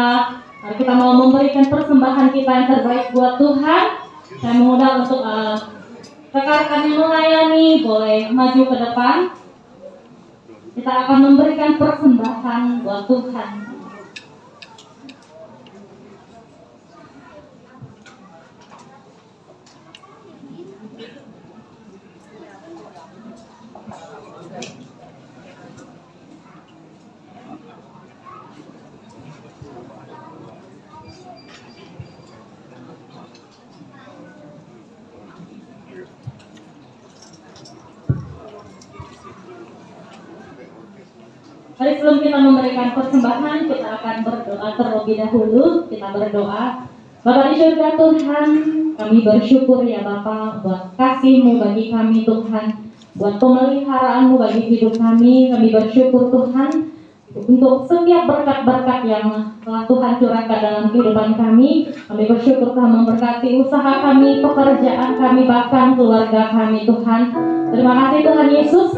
Mari kita mau memberikan persembahan kita yang terbaik buat Tuhan. Saya mengundang untuk rekan-rekan yang melayani boleh maju ke depan. Kita akan memberikan persembahan buat Tuhan. Mari sebelum kita memberikan persembahan, kita akan berdoa terlebih dahulu. Kita berdoa. Bapa di surga Tuhan, kami bersyukur ya Bapa buat kasih-Mu bagi kami Tuhan, buat pemeliharaan-Mu bagi hidup kami. Kami bersyukur Tuhan untuk setiap berkat-berkat yang telah Tuhan curahkan dalam kehidupan kami. Kami bersyukur Tuhan memberkati usaha kami, pekerjaan kami, bahkan keluarga kami Tuhan. Terima kasih Tuhan Yesus.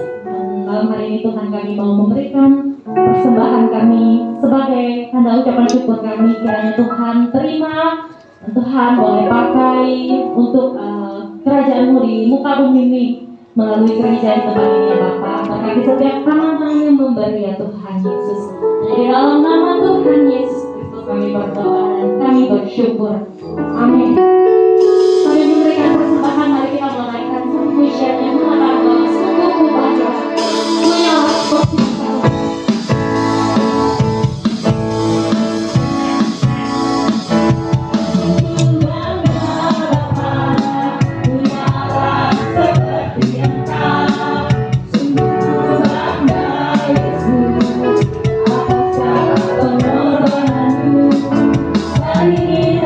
Malam hari ini Tuhan kami mau memberikan persembahan kami sebagai tanda ucapan syukur kami. Kiranya Tuhan terima dan Tuhan boleh pakai untuk kerajaan-Mu di muka bumi ini melalui gereja di tempat ini ya Bapa. Berkati setiap tangan yang memberi ya Tuhan Yesus. Di dalam nama Tuhan Yesus Kristus kami berdoa dan kami bersyukur. Amin. Kami memberikan persembahan. Mari kita menaikkan pujian yang mengatakan bahwa sungguh bahagia. Hari ini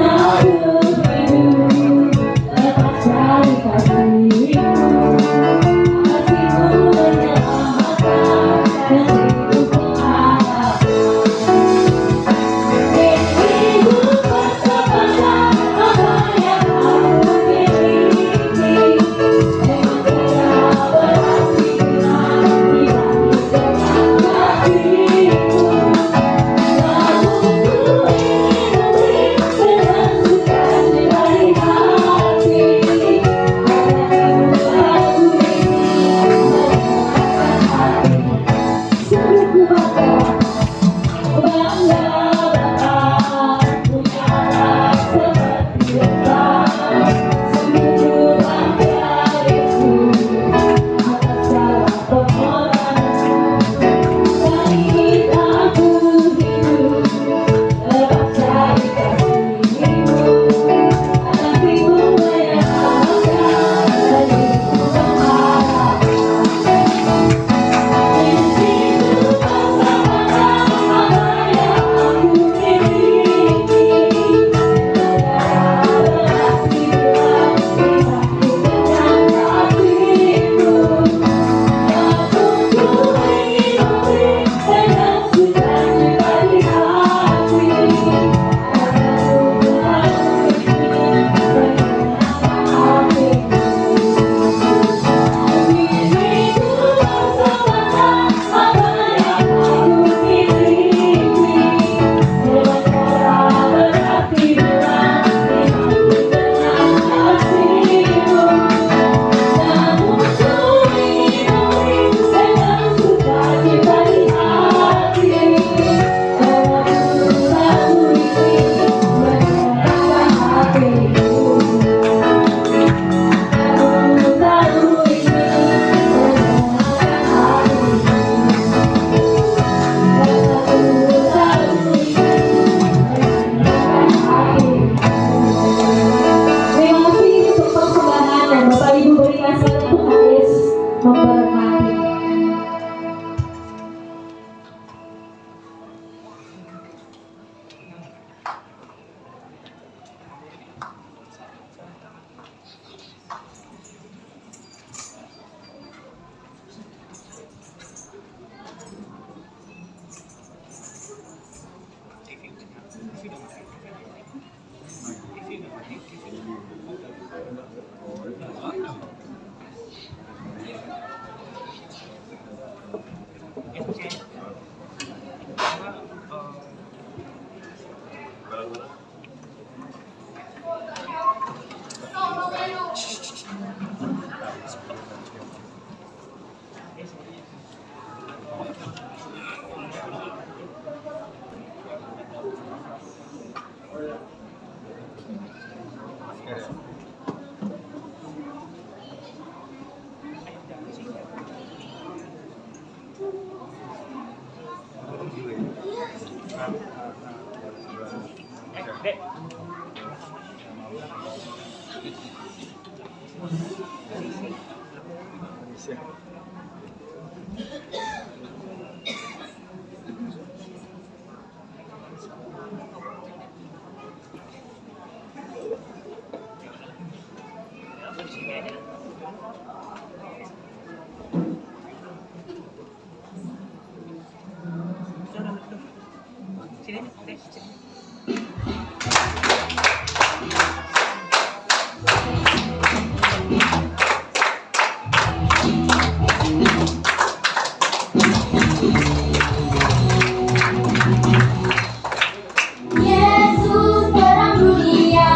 Yesus terang dunia,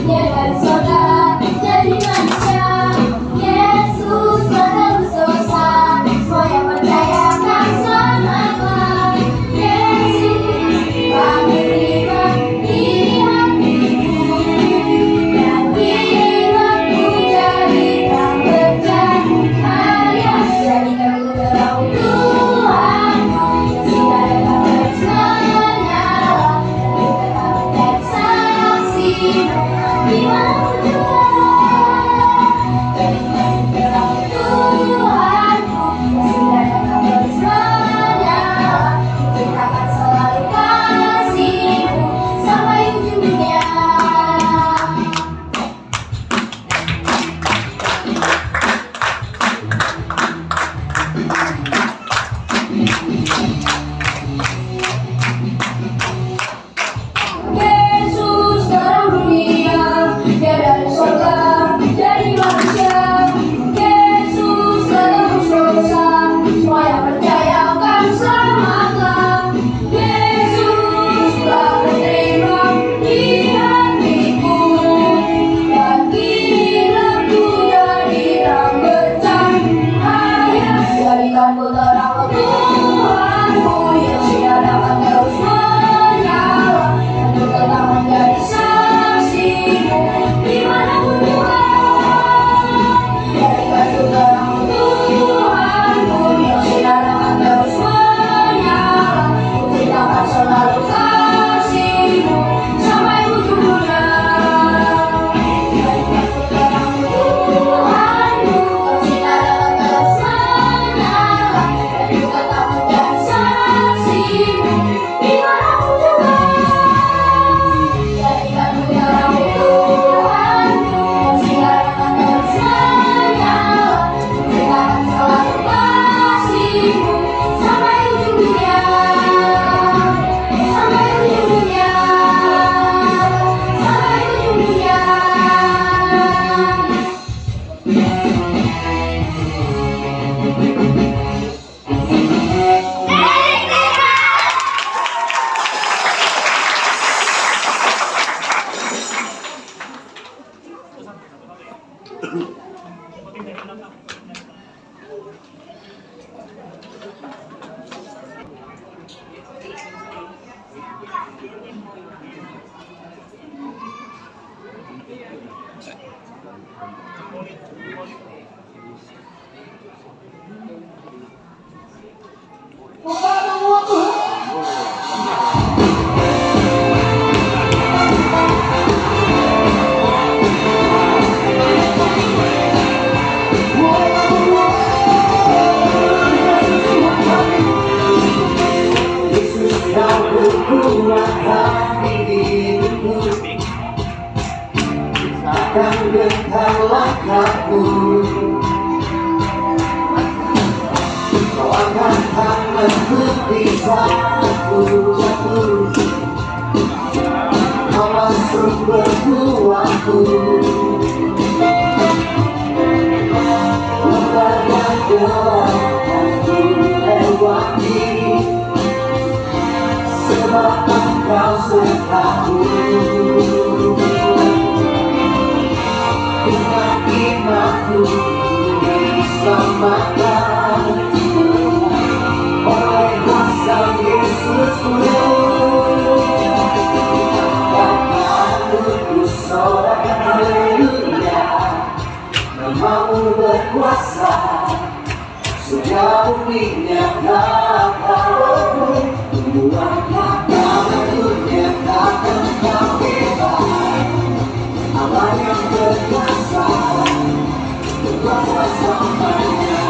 Dia dari surga jadi manusia. Yesus menebus dosa, semua yang percaya akan selamat. Yesus kami terima di hatiku, dan hidupku jadi terang bercahaya. Jadikan ku terang Tuhanku, yang sudah datang terus menyala. Dimanapun juga, jadikan terang Tuhanku, yang sudah datang terus menyala. Ceritakan selalu kasih-Mu sampai ujung dunia. Yesus terang dunia, Dia dari surga jadi manusia. Yesus menebus dosa, semua yang percaya akan selamatlah. Yesus telah terima di hatiku, dan hidupku jadi terang bercahaya. Jadikan ku terang Tuhanku, yang sudah dapat terus menyala. Untuk tetap menjadi saksi-Mu dimanapun juga. Jadikan ku terang Tuhanku, yang sudah dapat terus menyala. Untuk ceritakan selalu kasih-Mu sampai ujung dunia. Jadikan ku terang Tuhanku, yang sudah dapat terus menyala. Dan ku tetap menjadi saksi-Mu dimanapun juga. Jadikan ku terang Tuhanku, yang sudah dapat terus menyala. Ceritakan selalu kasih-Mu sampai ujung dunia. Sampai ujung dunia. Sampai ujung dunia. Akan gentar langkahku, Kau akan tak mengikuti saat ku jatuh. Kau masih sumber kuatku. Lembaga gerakanku lewati, sebab Engkau sertaku. Dengan imanku diselamatkan oleh kuasa Yesusku. Sorakan haleluya, namamu berkuasa, sejauh dinyatakan. Tuhan katakan menyatakan kau hebat, Allah yang berkuasa, berkuasa selamanya.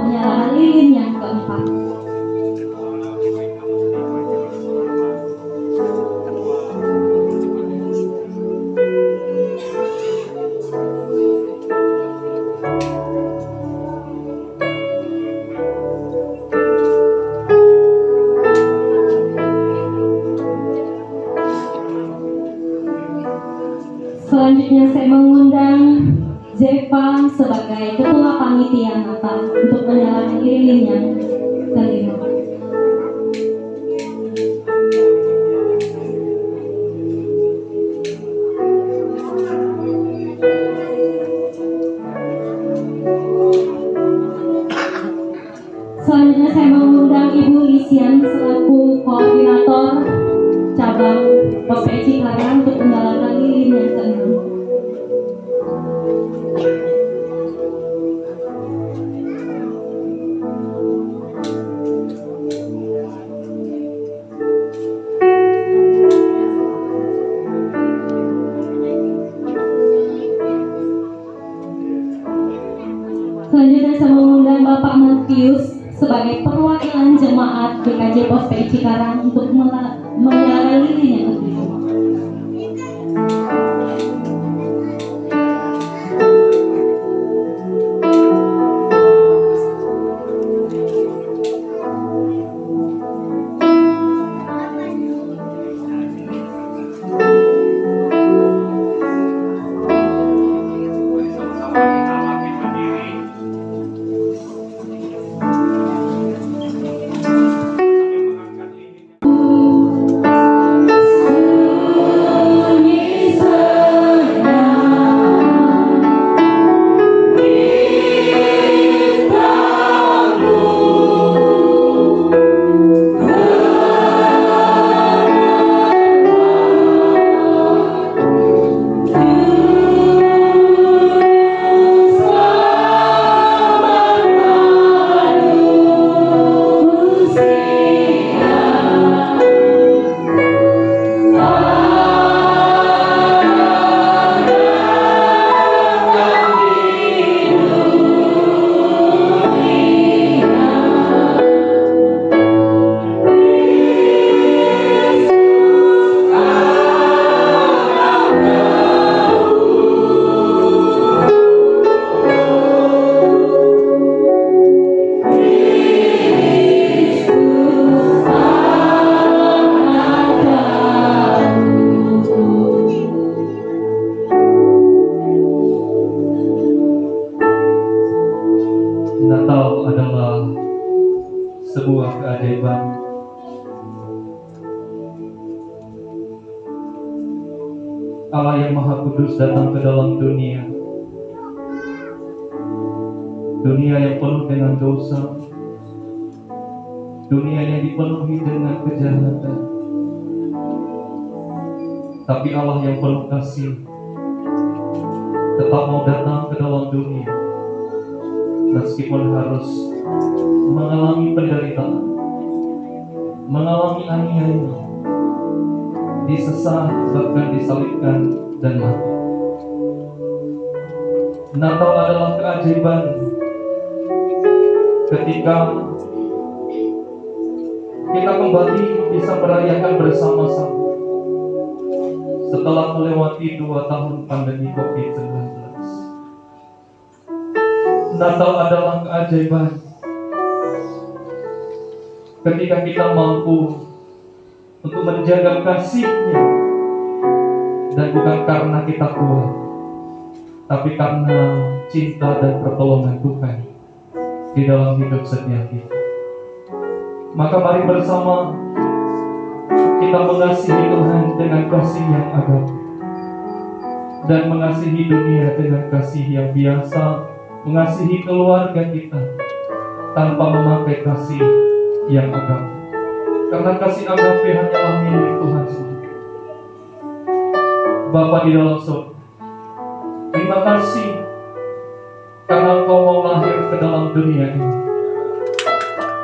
untuk menyalakan lilin yang keempat. Selanjutnya saya mengundang Zeva sebagai Ketua Panitia Natal untuk menyalakan lilin yang kelima. Selanjutnya saya mengundang Ibu Lisian selaku Koordinator Cabang POSPI Cikarang untuk menyalakan lilin yang keenam. Selanjutnya saya mengundang Bapak Matius sebagai perwakilan jemaat GKJ POSPI Cikarang untuk menyalakan lilin yang ketujuh. Sama-sama kita bangkit berdiri. Sambil mengangkat lilin. Natal adalah sebuah keajaiban. Allah yang Maha Kudus datang ke dalam dunia. Dunia yang penuh dengan dosa. Dunia yang dipenuhi dengan kejahatan. Tapi Allah yang penuh kasih tetap mau datang ke dalam dunia. Meskipun harus mengalami penderitaan, mengalami aniaya, disesat, bahkan disalibkan dan mati. Natal adalah keajaiban ketika kita kembali bisa merayakan bersama-sama setelah melewati 2 tahun pandemi COVID-19. Natal adalah keajaiban ketika kita mampu untuk menjaga kasih-Nya, dan bukan karena kita kuat, tapi karena cinta dan pertolongan Tuhan di dalam hidup setiap kita. Maka mari bersama kita mengasihi Tuhan dengan kasih yang agape, dan mengasihi dunia dengan kasih yang biasa, mengasihi keluarga kita tanpa memakai kasih yang agape. Karena kasih agape hanyalah milik Tuhan sendiri. Bapa di dalam surga, terima kasih karena Engkau mau lahir ke dalam dunia ini.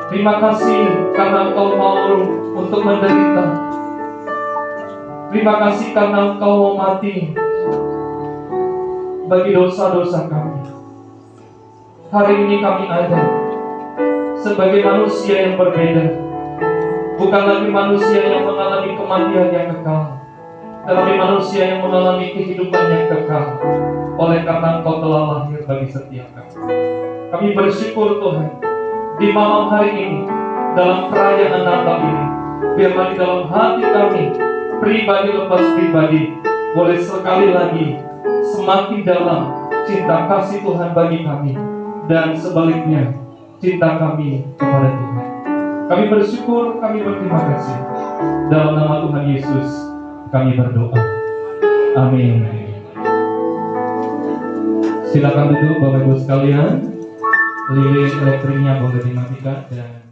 Terima kasih karena Engkau mau untuk menderita. Terima kasih karena Engkau mau mati bagi dosa-dosa kami. Hari ini kami ada sebagai manusia yang berbeda. Bukan lagi manusia yang mengalami kematian yang kekal, tetapi manusia yang mengalami kehidupan yang kekal. Oleh karena Engkau telah lahir bagi setiap kami. Kami bersyukur Tuhan, di malam hari ini, dalam perayaan Natal ini, biarlah di dalam hati kami, pribadi lepas pribadi, boleh sekali lagi semakin dalam cinta kasih Tuhan bagi kami, dan sebaliknya cinta kami kepada Tuhan. Kami bersyukur, kami berterima kasih. Dalam nama Tuhan Yesus kami berdoa. Amin. Silakan duduk Bapak Ibu sekalian. Lilin elektriknya boleh dimatikan dan